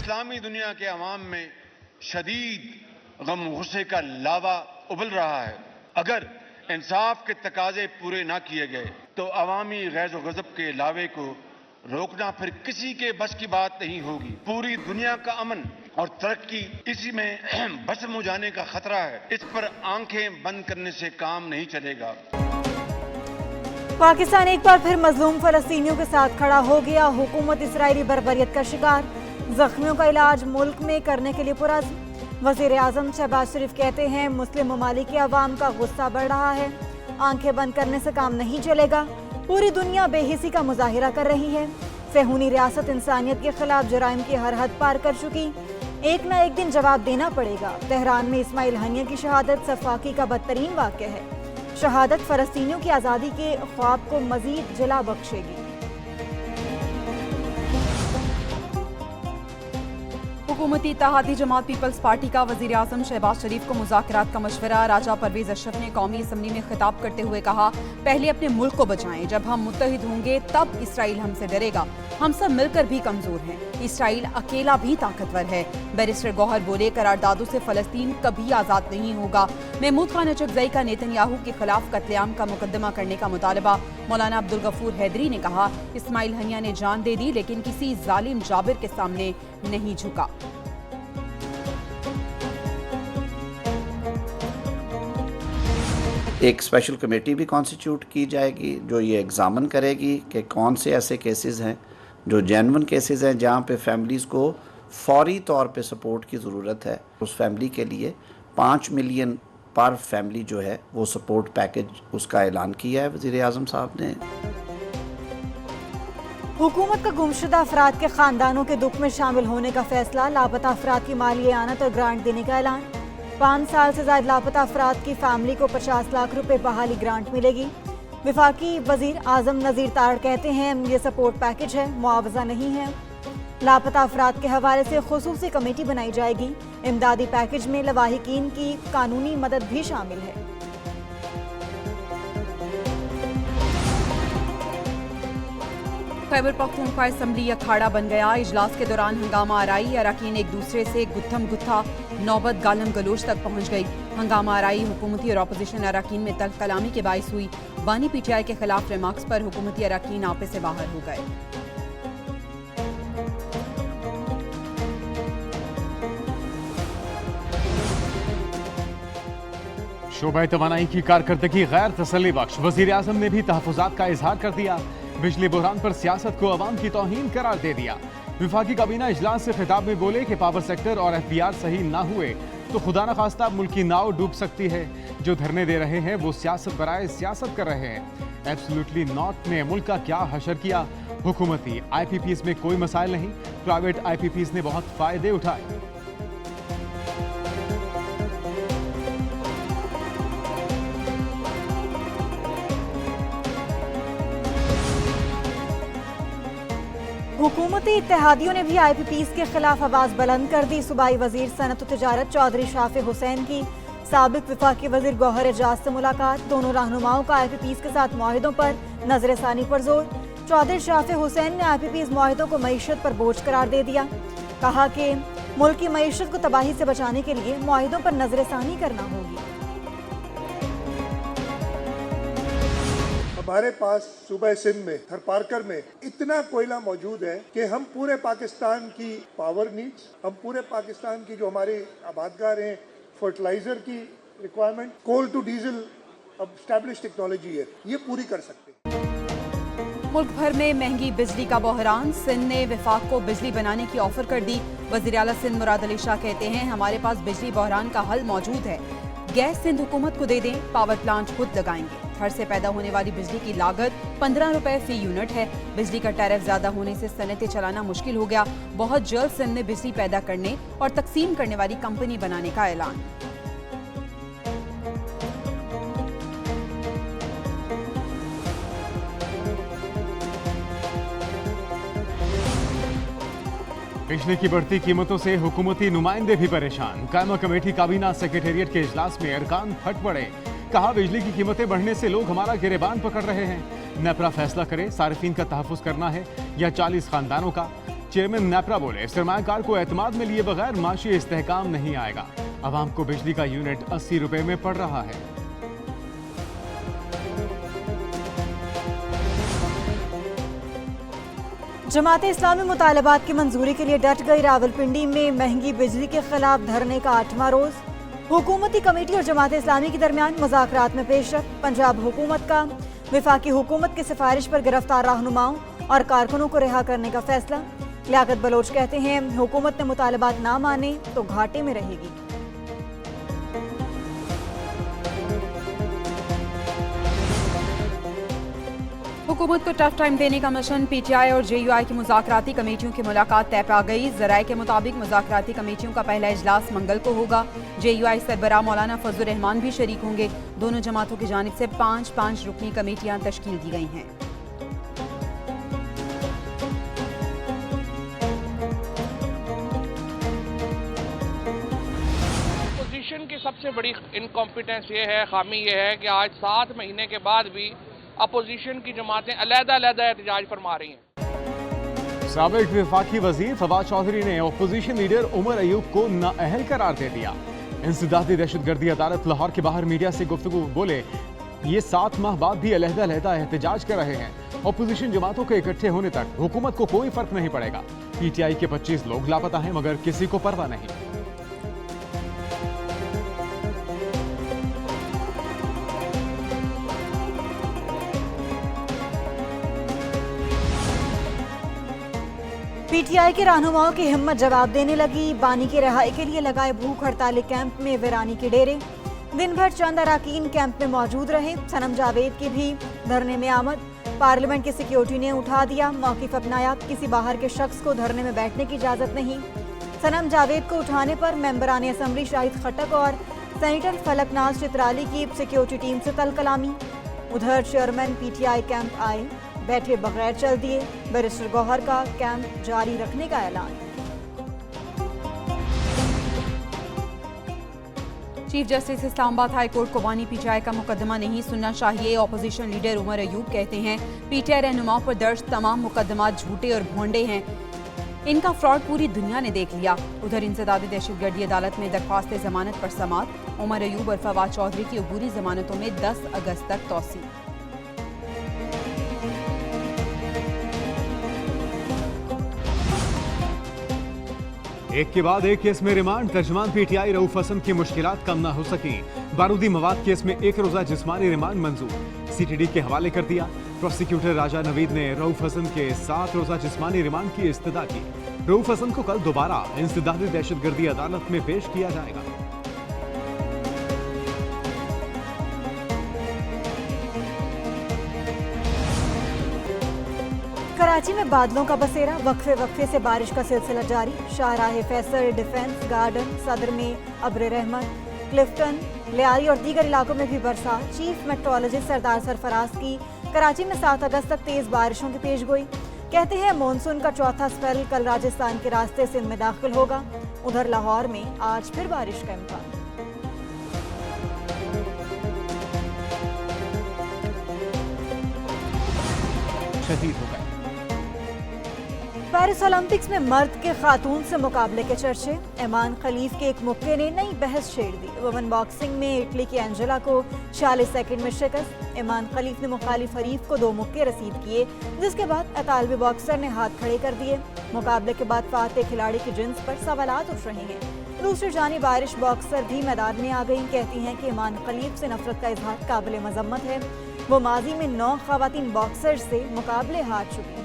इस्लामी दुनिया के अवाम में शदीद गम गुस्से का लावा उबल रहा है। अगर इंसाफ के तकाजे पूरे ना किए गए तो अवामी गैज़ व गज़ब के लावे को रोकना फिर किसी के बस की बात नहीं होगी। पूरी दुनिया का अमन और तरक्की इसी में भस्म हो जाने का खतरा है। इस पर आंखें बंद करने से काम नहीं चलेगा। पाकिस्तान एक बार फिर मजलूम फलस्तीनियों के साथ खड़ा हो गया। हुकूमत इसराइली बर्बरियत का शिकार, जख्मियों का इलाज मुल्क में करने के लिए पुरज़्म। वज़ीर आज़म शहबाज शरीफ कहते हैं मुस्लिम ममालिक के अवाम का गुस्सा बढ़ रहा है, आंखें बंद करने से काम नहीं चलेगा। पूरी दुनिया बेहिसी का मुजाहिरा कर रही है। सेहूनी रियासत इंसानियत के खिलाफ जराइम की हर हद पार कर चुकी, एक न एक दिन जवाब देना पड़ेगा। तेहरान में इस्माइल हनिया की शहादत सफाकी का बदतरीन वाक़या है। शहादत फलस्तीनियों की आज़ादी के ख्वाब को मजीद जला बख्शेगी। हुकूमती इत्तेहादी जमात पीपल्स पार्टी का वज़ीर आज़म शहबाज शरीफ को मुज़ाकरात का मशवरा। राजा परवेज अशरफ ने कौमी असम्बली में खिताब करते हुए कहा, पहले अपने मुल्क को बचाएं, जब हम मुत्तहिद होंगे तब इसराइल हमसे डरेगा। हम सब मिलकर भी कमजोर हैं, इसराइल अकेला भी ताकतवर है। बैरिस्टर गौहर बोले, करारदादों से फलस्तीन कभी आज़ाद नहीं होगा। महमूद खान अचकज़ई का नेतन्याहू के खिलाफ कत्लेआम का मुकदमा करने का मुतालबा। मौलाना अब्दुल गफूर हैदरी ने कहा, इस्माइल हनिया ने जान दे दी लेकिन किसी जालिम जाबिर के सामने नहीं झुका। एक स्पेशल कमेटी भी कॉन्स्टिट्यूट की जाएगी जो ये एग्ज़ामिन करेगी कि कौन से ऐसे केसेस हैं जो जेन्युइन केसेस हैं जहाँ पे फैमिलीज़ को फौरी तौर पे सपोर्ट की ज़रूरत है। उस फैमिली के लिए 5 मिलियन पर फैमिली जो है वो सपोर्ट पैकेज उसका ऐलान किया है वज़ीर आज़म साहब ने। हुकूमत का गुमशुदा अफराद के खानदानों के दुख में शामिल होने का फैसला। लापता अफराद की माली आनत और ग्रांट देने का ऐलान। 5 साल से ज्यादा लापता अफराद की फैमिली को 50 लाख रुपए बहाली ग्रांट मिलेगी। विफाकी वजीर आजम नज़ीर ताड़ कहते हैं ये सपोर्ट पैकेज है, मुआवजा नहीं है। लापता अफराद के हवाले से खुसूसी कमेटी बनाई जाएगी। इमदादी पैकेज में लवाहिकीन की कानूनी मदद भी शामिल है। खैबर पख्तूनख्वा असम्बली अखाड़ा बन गया। इजलास के दौरान हंगामा आराई, अरकान एक दूसरे से गुत्थम गुत्था, नौबत गालम गलोच तक पहुंच गई। हंगामा आराई हुकूमती और अपोजिशन अरकान में तल्ख कलामी के बाइस हुई। बानी पीटीआई के खिलाफ रिमार्क्स पर हुकूमती अरकान आपे से बाहर हो गए। शोबा तवानाई की कारकर्दगी गैर तसल्ली बख्श। वज़ीर आज़म ने भी तहफ़्फ़ुज़ात का इजहार कर दिया। बिजली बहरान पर सियासत को अवाम की तौहीन करार दे दिया। विफाकी काबीना इजलास से खिताब में बोले कि पावर सेक्टर और FBR सही ना हुए तो खुदा न खास्ता मुल्क की नाव डूब सकती है। जो धरने दे रहे हैं वो सियासत बराए सियासत कर रहे हैं। एब्सोल्युटली नॉट ने मुल्क का क्या हशर किया। हुकूमती IPPs में कोई मसाइल नहीं, प्राइवेट IPPs ने बहुत फायदे उठाए। हुकूमती इत्तेहादियों ने भी IPPs के खिलाफ आवाज बुलंद कर दी। सूबाई वजीर सनत व तिजारत चौधरी शाफे हुसैन की साबिक विफाकी वजीर गौहर एजाज से मुलाकात। दोनों रहनुमाओं का IPPs के साथ मुआहिदों पर नजरसानी पर जोर। चौधरी शाफे हुसैन ने IPPs मुआहिदों को मईशत पर बोझ करार दे दिया। कहा कि मुल्क की मईशत को तबाही से बचाने के लिए मुआहिदों पर नजरसानी करना होगी। हमारे पास सूबे सिंध में थरपारकर में इतना कोयला मौजूद है कि हम पूरे पाकिस्तान की पावर नीड्स, हम पूरे पाकिस्तान की जो हमारे आबादगार हैं, फर्टिलाइजर की रिक्वायरमेंट, कोल टू डीजल अब एस्टैब्लिश टेक्नोलॉजी है, ये पूरी कर सकते हैं। मुल्क भर में महंगी बिजली का बहरान। सिंध ने विफाक को बिजली बनाने की ऑफर कर दी। वज़ीर आला सिंध मुराद अली शाह कहते हैं हमारे पास बिजली बहरान का हल मौजूद है। गैस सिंध हुकूमत को दे दें, पावर प्लांट खुद लगाएंगे। घर से पैदा होने वाली बिजली की लागत 15 रुपए फी यूनिट है। बिजली का टैरिफ ज्यादा होने से सनतें चलाना मुश्किल हो गया। बहुत जल्द सिंध में बिजली पैदा करने और तकसीम करने वाली कंपनी बनाने का ऐलान। बिजली की बढ़ती कीमतों से हुकूमती नुमाइंदे भी परेशान। कायमा कमेटी काबीना सेक्रेटेरिएट के इजलास में अरकान फट पड़े। कहा बिजली की कीमतें बढ़ने से लोग हमारा गिरेबान पकड़ रहे हैं। नेपरा फैसला करे सार्फिन का तहफ़्फ़ुज़ करना है या 40 खानदानों का। चेयरमैन नेपरा बोले, सरमायाकार को एतमाद में लिए बगैर माशी इस्तेहकाम नहीं आएगा। आवाम को बिजली का यूनिट 80 रुपए में पड़ रहा है। जमात इस्लामी मुतालबात की मंजूरी के लिए डट गई। रावलपिंडी में महंगी बिजली के खिलाफ धरने का 8वां रोज। हुकूमती कमेटी और जमात इस्लामी के दरमियान मुज़ाकरात में पेशरफ्त। पंजाब हुकूमत का वफाकी हुकूमत की सिफारिश पर गिरफ्तार रहनुमाओं और कारकुनों को रिहा करने का फैसला। लियाकत बलोच कहते हैं, हुकूमत ने मुतालबात ना माने तो घाटे में रहेगी। हुकूमत को टफ टाइम देने का मिशन। पीटीआई और जेयूआई की मुज़ाकराती कमेटियों की मुलाकात तय पा गई। ज़राए के मुताबिक मुज़ाकराती कमेटियों का पहला इजलास मंगल को होगा। जेयूआई सरबराह मौलाना फजलुर रहमान भी शरीक होंगे। दोनों जमातों की जानिब से 5-5 रुकनी कमेटियां तश्कील दी गई हैं। अपोजिशन की सबसे बड़ी इनकॉम्पिटेंस ये है, खामी ये है कि आज 7 महीने के बाद भी अपोजिशन की जमातें अलग-अलग एहतजाज फरमा रही हैं। साबिक वफाकी वजीर फवाद चौधरी ने अपोजिशन लीडर उमर अयूब को नाअहल करार दे दिया। इंसदादी दहशतगर्दी अदालत लाहौर के बाहर मीडिया से गुफ्तगू बोले, ये 7 माह बाद भी अलहदा एहतजाज कर रहे हैं। अपोजिशन जमातों के इकट्ठे होने तक हुकूमत को कोई फर्क नहीं पड़ेगा। पीटीआई के 25 लोग लापता हैं, मगर किसी को परवाह नहीं। पीटीआई के रहनुमाओं की हिम्मत जवाब देने लगी। बानी की रिहाई के लिए लगाए भूख हड़ताली कैंप में वीरानी के डेरे। दिन भर चंद अरकान कैंप में मौजूद रहे। सनम जावेद की भी धरने में आमद। पार्लियामेंट की सिक्योरिटी ने उठा दिया मौक़िफ़ अपनाया। किसी बाहर के शख्स को धरने में बैठने की इजाज़त नहीं। सनम जावेद को उठाने पर मेंबरान असम्बली शाहिद खट्टक और सेनेटर फलकनाज चित्राली की सिक्योरिटी टीम से तल कलामी। उधर चेयरमैन पीटीआई कैंप आए, बैठे बगैर चल दिए। बैरिस्टर गौहर का कैंप जारी रखने का ऐलान। Chief justice Islamabad high court को बानी पीटीआई का मुकदमा नहीं सुनना चाहिए। अपोजिशन लीडर उमर अयूब कहते हैं, पीटीआई रहनुमाओं पर दर्ज तमाम मुकदमा झूठे और भोंडे हैं। इनका फ्रॉड पूरी दुनिया ने देख लिया। उधर इंसदादी दहशतगर्दी अदालत में दरख्वास्त जमानत पर समाअत। उमर अयूब और फवाद चौधरी की अबूरी जमानतों में 10 अगस्त तक तौसील। एक के बाद एक केस में रिमांड। तर्जुमान पीटीआई रऊफ हसन की मुश्किलात कम न हो सकी। बारूदी मवाद केस में 1 रोजा जिस्मानी रिमांड मंजूर, सीटीडी के हवाले कर दिया। प्रोसिक्यूटर राजा नवीद ने रऊफ हसन के 7 रोजा जिस्मानी रिमांड की इस्तदा की। रऊफ हसन को कल दोबारा इंसदादी दहशतगर्दी अदालत में पेश किया जाएगा। कराची में बादलों का बसेरा। वक्फे से बारिश का सिलसिला जारी। शाहराहे फैसल, डिफेंस गार्डन, सदर में अब्र रहमत, क्लिफ्टन, लियारी और दीगर इलाकों में भी बरसात। चीफ मेट्रोलॉजिस्ट सरदार सरफराज की कराची में 7 अगस्त तक तेज बारिशों की पेशगोई। कहते हैं मानसून का चौथा स्पेल कल राजस्थान के रास्ते सिंध में दाखिल होगा। उधर लाहौर में आज फिर बारिश का इम्कान। शहीद हो गए। पेरिस ओलंपिक्स में मर्द के खातून से मुकाबले के चर्चे। ईमान खलीफ के एक मुक्के ने नई बहस छेड़ दी। वुमेन बॉक्सिंग में इटली की एंजेला को 46 सेकंड में शिकस्त। ईमान खलीफ ने मुखालिफ हरीफ को 2 मुक्के रसीद किए, जिसके बाद इतालवी बॉक्सर ने हाथ खड़े कर दिए। मुकाबले के बाद फाते खिलाड़ी की जिन्स पर सवालात उठ रहे हैं। दूसरी जानिब आयरिश बॉक्सर भी मैदान में आ गई। कहती हैं कि ईमान खलीफ से नफरत का इजहार काबिल मजम्मत है। वो माजी में 9 खवातीन बॉक्सर से मुकाबले हार चुकी हैं।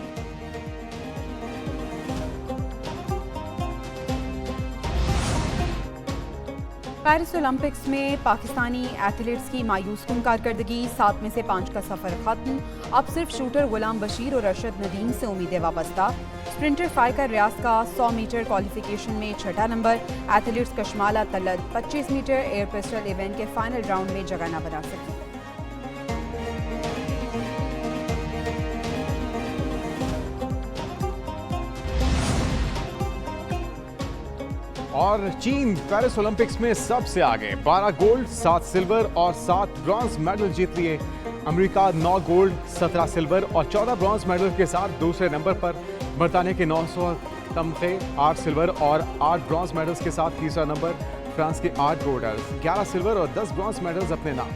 पेरिस ओलंपिक्स में पाकिस्तानी एथलीट्स की मायूस कुन कारकर्दगी। 7 में से 5 का सफर खत्म। अब सिर्फ शूटर गुलाम बशीर और अरशद नदीम से उम्मीदें वाबस्ता। स्प्रिंटर फाइकर रियाज का 100 मीटर क्वालिफिकेशन में 6ठा number. Athletes Kashmala Talat 25 meter air pistol event के फाइनल राउंड में जगह न बना सकी। और चीन पेरिस ओलंपिक्स में सबसे आगे। 12 गोल्ड, 7 सिल्वर और 7 ब्रॉन्ज मेडल जीत लिए। अमेरिका 9 गोल्ड, 17 सिल्वर और 14 ब्रॉन्ज मेडल के साथ दूसरे नंबर पर। बरतानिया के 900 तमगे, 8 सिल्वर और 8 ब्रॉन्ज मेडल्स के साथ तीसरा नंबर फ्रांस के 8 गोल्डर्स, 11 सिल्वर और 10 ब्रॉन्ज मेडल्स अपने नाम।